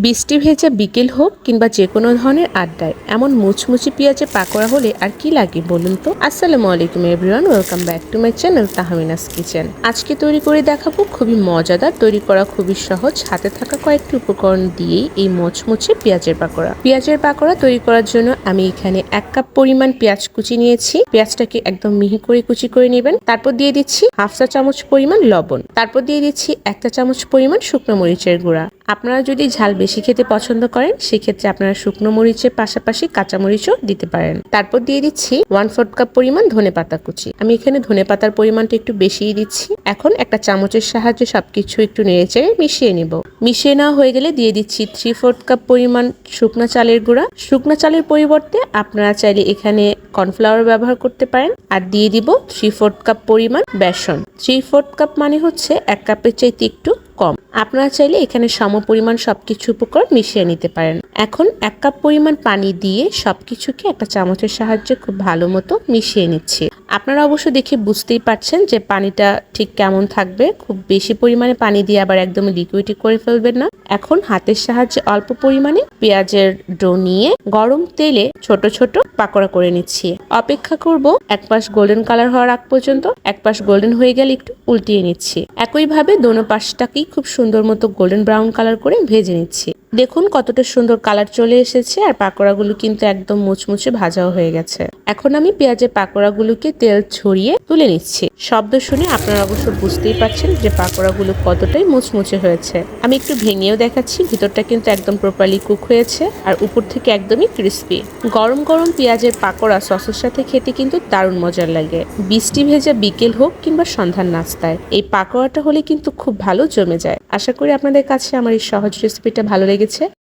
বৃষ্টি ভেজা বিকেল হোক কিংবা যে কোনো ধরনের আড্ডায় এমন মুচমুচি পেঁয়াজের পাকোড়া হলে আর কি লাগে বলুন তো। আসসালামু আলাইকুম everyone, welcome back to my channel Tahmina's kitchen. আজকে তৈরি করে দেখাবো খুবই মজাদার, তৈরি করা খুবই সহজ, হাতে থাকা কয়েকটি উপকরণ দিয়েই এই মুচমুচে পেঁয়াজের পাকোড়া। পেঁয়াজের পাকোড়া তৈরি করার জন্য আমি এখানে 1 কাপ পরিমাণ পেঁয়াজ কুচি নিয়েছি। পেঁয়াজটাকে একদম মিহি করে কুচি করে নেবেন। তারপর দিয়ে দিচ্ছি 1/2 চা চামচ পরিমাণ লবণ। তারপর দিয়ে দিচ্ছি 1 চা চামচ পরিমাণ শুকনো মরিচের গুঁড়া। আপনারা যদি ঝাল বেশি খেতে পছন্দ করেন সেক্ষেত্রে আপনারা শুকনো মরিচের পাশাপাশি কাঁচা মরিচও দিতে পারেন। তারপর দিয়ে দিচ্ছি 1/4 কাপ পরিমাণ ধনেপাতা কুচি। আমি এখানে ধনেপাতার পরিমাণটা একটু বেশিই দিচ্ছি। এখন একটা চামচের সাহায্যে সবকিছু একটু নেড়েচেড়ে মিশিয়ে নিব। মিশিয়ে নেওয়া হয়ে গেলে দিয়ে দিচ্ছি 3/4 কাপ পরিমাণ শুকনো চালের গুঁড়া। শুকনো চালের পরিবর্তে আপনারা চাইলে এখানে কর্নফ্লাওয়ার ব্যবহার করতে পারেন। আর দিয়ে দিব 3/4 কাপ পরিমাণ বেসন। 3/4 কাপ মানে হচ্ছে 1 কাপের চাইতে একটু কম। আপনারা চাইলে এখানে সম পরিমাণ সবকিছু উপকরণ মিশিয়ে নিতে পারেন। এখন 1 কাপ পরিমাণ পানি দিয়ে সবকিছুকে একটা চামচের সাহায্যে খুব ভালো মতো মিশিয়ে নিচ্ছি। আপনারা অবশ্য দেখে বুঝতেই পারছেন যে পানিটা ঠিক কেমন থাকবে। খুব বেশি পরিমাণে পানি দিয়ে আবার একদম লিকুইড করে ফেলবেন না। এখন হাতের সাহায্যে অল্প পরিমাণে পেঁয়াজের ডো নিয়ে গরম তেলে ছোট ছোট পাকোড়া করে নিচ্ছি। অপেক্ষা করব এক পাশ গোল্ডেন কালার হওয়ার আগ পর্যন্ত। এক পাশ গোল্ডেন হয়ে গেলে একটু উল্টিয়ে নিচ্ছি। একইভাবে দোনো পাশটাকেই খুব সুন্দর মতো গোল্ডেন ব্রাউন কালার করে ভেজে নিচ্ছি। দেখুন কতটা সুন্দর কালার চলে এসেছে আর পাকোড়াগুলো কিন্তু একদম মুচমুচে ভাজাও হয়ে গেছে। এখন আমি পেঁয়াজের পাকোড়াগুলোকে তেল ছড়িয়ে তুলে নিচ্ছি। শব্দ শুনে আপনারা অবশ্য বুঝতেই পারছেন যে পাকোড়াগুলো কতটাই মুচমুচে হয়েছে। আমি একটু ভেঙেও দেখাচ্ছি, ভিতরটা কিন্তু একদম প্রপারলি কুক হয়েছে আর উপর থেকে একদমই ক্রিস্পি। গরম গরম পেঁয়াজের পাকোড়া সসের সাথে খেতে কিন্তু দারুণ মজার লাগে। বৃষ্টি ভেজা বিকেল হোক কিংবা সন্ধ্যার নাস্তায় এই পাকোড়াটা হলে কিন্তু খুব ভালো জমে যায়। আশা করি আপনাদের কাছে আমার এই সহজ রেসিপিটা ভালো লেগেছে।